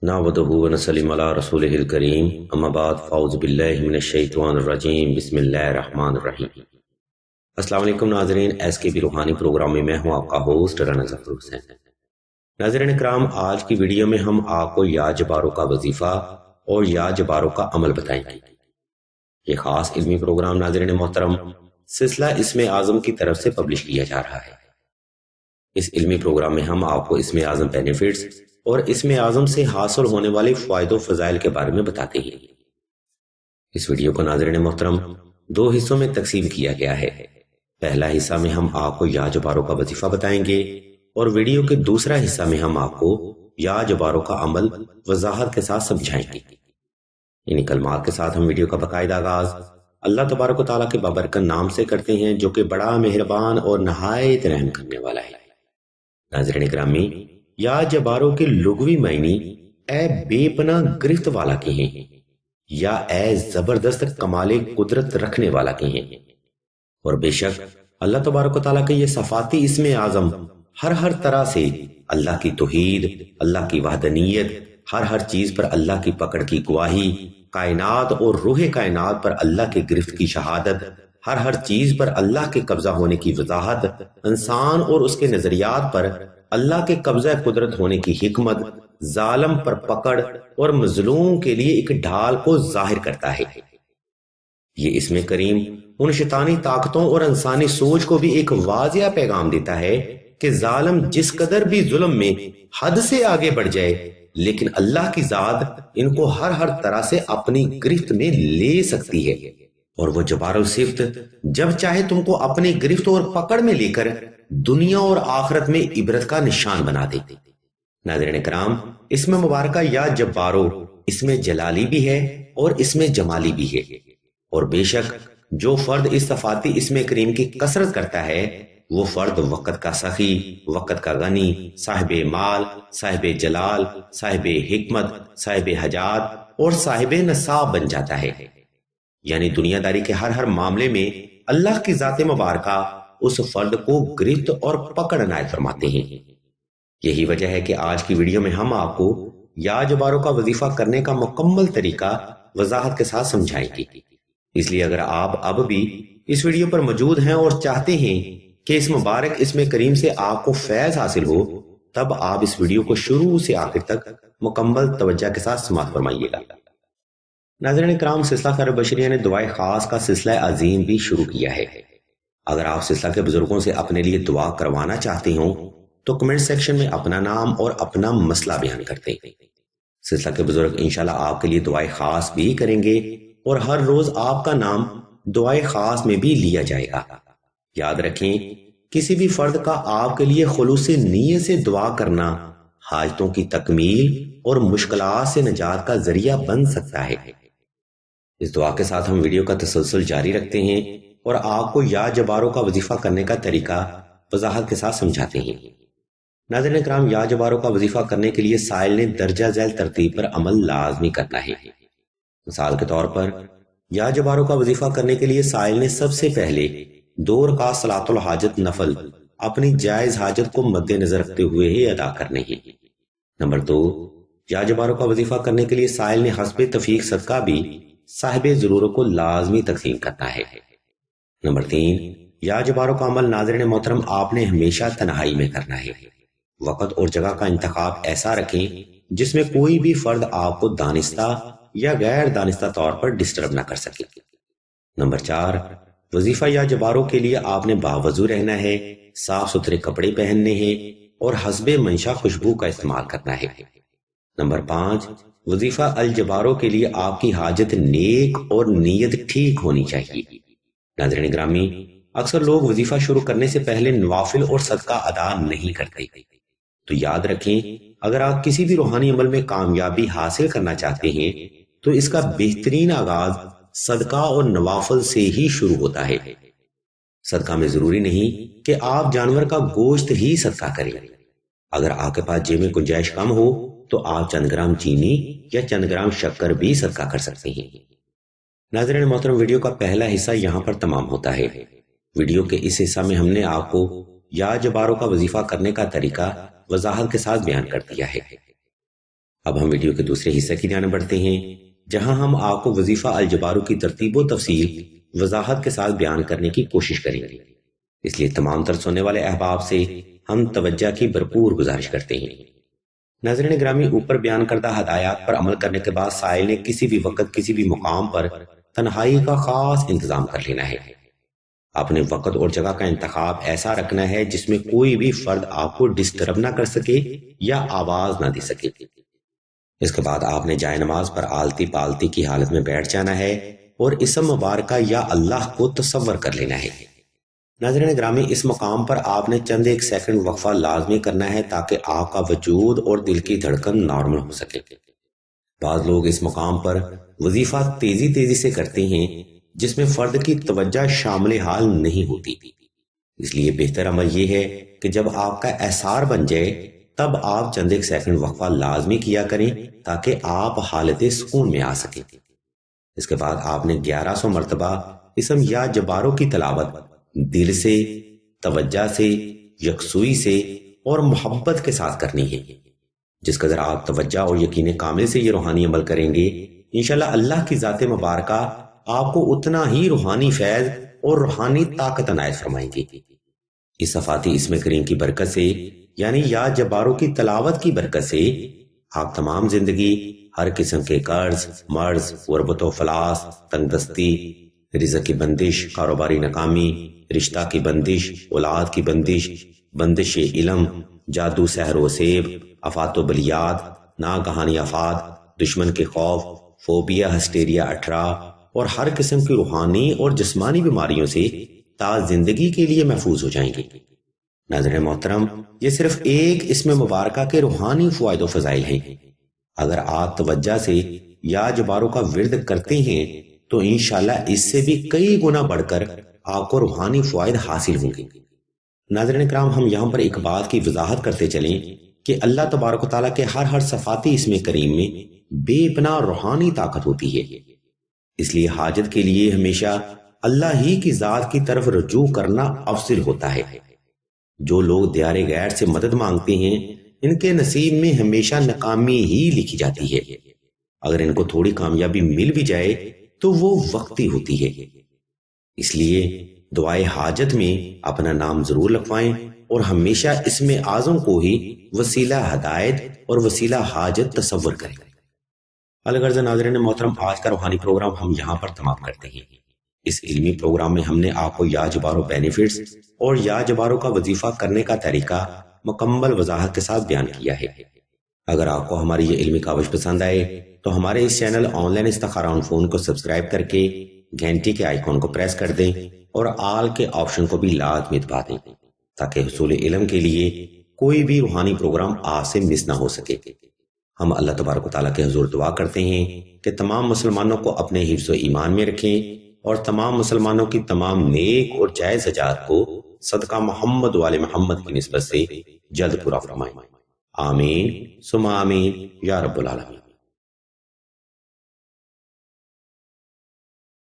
نعبدہ ونسلم علی رسولہ الکریم اما بعد فاعوذ باللہ من الشیطان الرجیم بسم اللہ الرحمن الرحیم۔ السلام علیکم ناظرین، ایس کے بی روحانی پروگرام میں ہوں آپ کا ہوسٹ رانا ظفر حسین۔ ناظرین اکرام، آج کی ویڈیو میں ہم آپ کو یا جباروں کا وظیفہ اور یا جباروں کا عمل بتائیں گے۔ یہ خاص علمی پروگرام ناظرین محترم سلسلہ اسم اعظم کی طرف سے پبلش کیا جا رہا ہے۔ اس علمی پروگرام میں ہم آپ کو اسم اعظم بینیفٹس اور اسم اعظم سے حاصل ہونے والے فوائد و فضائل کے بارے میں بتاتے ہیں۔ اس ویڈیو کو ناظرین محترم دو حصوں میں تقسیم کیا گیا ہے۔ پہلا حصہ میں ہم آپ کو یا جباروں کا وظیفہ بتائیں گے اور ویڈیو کے دوسرا حصہ میں ہم آپ کو یا جباروں کا عمل وضاحت کے ساتھ سمجھائیں گے۔ انہی کلمات کے ساتھ ہم ویڈیو کا باقاعدہ آغاز اللہ تبارک و تعالیٰ کے بابرکت نام سے کرتے ہیں، جو کہ بڑا مہربان اور نہایت رحم کرنے والا ہے۔ ناظرین اکرامی، یا جباروں کے لغوی معنی اے بے پناہ گرفت والا کے ہیں یا اے زبردست کمال قدرت رکھنے والا کے ہیں، اور بے شک اللہ تبارک و تعالیٰ کے یہ صفاتی اسم اعظم ہر طرح سے اللہ کی توحید، اللہ کی وحدانیت، ہر چیز پر اللہ کی پکڑ کی گواہی، کائنات اور روح کائنات پر اللہ کے گرفت کی شہادت، ہر چیز پر اللہ کے قبضہ ہونے کی وضاحت، انسان اور اس کے نظریات پر اللہ کے قبضہ قدرت ہونے کی حکمت، ظالم پر پکڑ اور مظلوم کے لیے ایک ڈھال کو ظاہر کرتا ہے۔ یہ اسم کریم ان شیطانی طاقتوں اور انسانی سوچ کو بھی ایک واضح پیغام دیتا ہے کہ ظالم جس قدر بھی ظلم میں حد سے آگے بڑھ جائے، لیکن اللہ کی ذات ان کو ہر طرح سے اپنی گرفت میں لے سکتی ہے، اور وہ جبار الصفت جب چاہے تم کو اپنی گرفت اور پکڑ میں لے کر دنیا اور آخرت میں عبرت کا نشان بنا دے۔ ناظرین اکرام، اسم مبارکہ یا جبارو اسم جلالی بھی ہے اور اسم جمالی بھی ہے، اور بے شک جو فرد اس صفاتی اسم کریم کی کثرت کرتا ہے وہ فرد وقت کا سخی، وقت کا غنی، صاحب مال، صاحب جلال، صاحب حکمت، صاحب حجات اور صاحب نصاب بن جاتا ہے۔ یعنی دنیا داری کے ہر معاملے میں اللہ کی ذات مبارکہ اس فرد کو گرفت اور پکڑ عنایت فرماتے ہیں۔ یہی وجہ ہے کہ آج کی ویڈیو میں ہم آپ کو یا جباروں کا وظیفہ کرنے کا مکمل طریقہ وضاحت کے ساتھ سمجھائیں گے۔ اس لیے اگر آپ اب بھی اس ویڈیو پر موجود ہیں اور چاہتے ہیں کہ اس مبارک اسم کریم سے آپ کو فیض حاصل ہو، تب آپ اس ویڈیو کو شروع سے آخر تک مکمل توجہ کے ساتھ سماعت فرمائیے گا۔ ناظرین اکرام، سلسلہ خیر بشریہ نے دعائے خاص کا سلسلہ عظیم بھی شروع کیا ہے۔ اگر آپ سلسلہ کے بزرگوں سے اپنے لیے دعا کروانا چاہتے ہوں تو کمنٹ سیکشن میں اپنا نام اور اپنا مسئلہ بیان کرتے ہیں۔ سلسلہ کے بزرگ انشاءاللہ آپ کے لیے دعائے خاص بھی کریں گے، اور ہر روز آپ کا نام دعائے خاص میں بھی لیا جائے گا۔ یاد رکھیں، کسی بھی فرد کا آپ کے لیے خلوص نیت سے دعا کرنا حاجتوں کی تکمیل اور مشکلات سے نجات کا ذریعہ بن سکتا ہے۔ اس دعا کے ساتھ ہم ویڈیو کا تسلسل جاری رکھتے ہیں اور آپ کو یا جباروں کا وظیفہ کرنے کا طریقہ وضاحت کے ساتھ سمجھاتے ہیں۔ ناظرین اکرام، یا جباروں کا وظیفہ کرنے کے لیے سائل نے درجہ ذیل ترتیب پر عمل لازمی کرنا ہے۔ مثال کے طور پر یا جباروں کا وظیفہ کرنے کے لیے سائل نے سب سے پہلے 2 رکعت صلاۃ الحاجت نفل اپنی جائز حاجت کو مد نظر رکھتے ہوئے ہی ادا کرنے ہیں۔ نمبر 2، یا جباروں کا وظیفہ کرنے کے لیے سائل نے حسب توفیق صدقہ بھی صاحب ضرورت کو لازمی تقسیم کرنا ہے۔ نمبر 3، یا جباروں کا عمل ناظرین محترم آپ نے ہمیشہ تنہائی میں کرنا ہے۔ وقت اور جگہ کا انتخاب ایسا رکھیں جس میں کوئی بھی فرد آپ کو دانستہ یا غیر دانستہ طور پر ڈسٹرب نہ کر سکے۔ نمبر 4، وظیفہ یا جباروں کے لیے آپ نے باوضو رہنا ہے، صاف ستھرے کپڑے پہننے ہیں اور حسب منشا خوشبو کا استعمال کرنا ہے۔ نمبر 5، وظیفہ الجباروں کے لیے آپ کی حاجت نیک اور نیت ٹھیک ہونی چاہیے۔ ناظرین گرامی، اکثر لوگ وظیفہ شروع کرنے سے پہلے نوافل اور صدقہ ادا نہیں کرتے، تو یاد رکھیں اگر آپ کسی بھی روحانی عمل میں کامیابی حاصل کرنا چاہتے ہیں تو اس کا بہترین آغاز صدقہ اور نوافل سے ہی شروع ہوتا ہے۔ صدقہ میں ضروری نہیں کہ آپ جانور کا گوشت ہی صدقہ کریں۔ اگر آپ کے پاس جیب میں گنجائش کم ہو تو آپ چند گرام چینی یا چند گرام شکر بھی صدقہ کر سکتے ہیں۔ ناظرین محترم، ویڈیو کا پہلا حصہ یہاں پر تمام ہوتا ہے۔ ویڈیو کے اس حصہ میں ہم نے آپ کو یا جباروں کا وظیفہ کرنے کا طریقہ وضاحت کے ساتھ بیان کر دیا ہے۔ اب ہم ویڈیو کے دوسرے حصے کی جانب بڑھتے ہیں، جہاں ہم آپ کو وظیفہ الجبارو کی ترتیب و تفصیل وضاحت کے ساتھ بیان کرنے کی کوشش کریں گے۔ اس لیے تمام تر سننے والے احباب سے ہم توجہ کی بھرپور گزارش کرتے ہیں۔ ناظرین گرامی، اوپر بیان کردہ ہدایات پر عمل کرنے کے بعد سائل نے کسی بھی وقت کسی بھی مقام پر تنہائی کا خاص انتظام کر لینا ہے۔ اپنے وقت اور جگہ کا انتخاب ایسا رکھنا ہے جس میں کوئی بھی فرد آپ کو ڈسٹرب نہ کر سکے یا آواز نہ دے سکے۔ اس کے بعد آپ نے جائے نماز پر آلتی پالتی کی حالت میں بیٹھ جانا ہے اور اسم مبارکہ یا اللہ کو تصور کر لینا ہے۔ ناظرین گرامی، اس مقام پر آپ نے چند ایک سیکنڈ وقفہ لازمی کرنا ہے تاکہ آپ کا وجود اور دل کی دھڑکن نارمل ہو سکے۔ بعض لوگ اس مقام پر وظیفہ تیزی سے کرتے ہیں جس میں فرد کی توجہ شامل حال نہیں ہوتی۔ اس لیے بہتر عمل یہ ہے کہ جب آپ کا احسار بن جائے تب آپ چند ایک سیکنڈ وقفہ لازمی کیا کریں تاکہ آپ حالت سکون میں آ سکیں۔ اس کے بعد آپ نے 1100 مرتبہ اسم یا جبارو کی تلاوت دل سے، توجہ سے، یکسوئی سے اور محبت کے ساتھ کرنی ہے۔ جس قدر آپ توجہ اور یقین کامل سے یہ روحانی عمل کریں گے، انشاءاللہ اللہ کی ذات مبارکہ آپ کو اتنا ہی روحانی فیض اور روحانی طاقت عنایت فرمائیں گی۔ اس صفاتی اسم کریم کی برکت سے، یعنی یا جبارو کی تلاوت کی برکت سے، آپ تمام زندگی ہر قسم کے قرض، مرض، غربت و فلاس، تنگ دستی، رزق کی بندش، کاروباری ناکامی، رشتہ کی بندش، اولاد کی بندش، بندش علم، جادو سحر و سیب، آفات و بلیات، ناگہانی آفات، دشمن کے خوف، فوبیا، ہسٹیریا 18 اور ہر قسم کی روحانی اور جسمانی بیماریوں سے تا زندگی کے لیے محفوظ ہو جائیں گے۔ ناظرین محترم، یہ صرف ایک اسم مبارکہ کے روحانی فوائد و فضائل ہیں۔ اگر آپ توجہ سے یا جبارو کا ورد کرتے ہیں تو انشاءاللہ اس سے بھی کئی گنا بڑھ کر آپ کو روحانی فوائد حاصل ہوں گے۔ ناظرین کرام، ہم یہاں پر ایک بات کی وضاحت کرتے چلیں کہ اللہ تبارک و تعالیٰ کے ہر صفاتی اسم کریم میں بے پناہ روحانی طاقت ہوتی ہے۔ اس لیے حاجت کے لیے ہمیشہ اللہ ہی کی ذات کی طرف رجوع کرنا افضل ہوتا ہے۔ جو لوگ دیار غیر سے مدد مانگتے ہیں ان کے نصیب میں ہمیشہ ناکامی ہی لکھی جاتی ہے۔ اگر ان کو تھوڑی کامیابی مل بھی جائے تو وہ وقتی ہوتی ہے۔ اس لیے دعائے حاجت میں اپنا نام ضرور لکھوائیں اور ہمیشہ اسم اعظم کو ہی وسیلہ ہدایت اور وسیلہ حاجت تصور کریں۔ الغرض ناظرین محترم، آج کا روحانی پروگرام ہم یہاں پر تمام کرتے ہیں۔ اس علمی پروگرام میں ہم نے آپ کو یا جبارو بینیفٹس اور یا جبارو کا وظیفہ کرنے کا طریقہ مکمل وضاحت کے ساتھ بیان کیا ہے۔ اگر آپ کو ہماری یہ علمی کاوش پسند آئے تو ہمارے اس چینل آن لائن استخارہ آن فون کو سبسکرائب کر کے گھنٹی کے آئیکن کو پریس کر دیں اور آل کے آپشن کو بھی لازمی دبا دیں تاکہ حصول علم کے لیے کوئی بھی روحانی پروگرام آپ سے مس نہ ہو سکے۔ ہم اللہ تبارک و تعالیٰ کے حضور دعا کرتے ہیں کہ تمام مسلمانوں کو اپنے حفظ و ایمان میں رکھیں اور تمام مسلمانوں کی تمام نیک اور جائز حاجات کو صدقہ محمد و آل محمد کی نسبت سے جلد پورا فرمائیں۔ آمین ثم آمین یا رب العالمین۔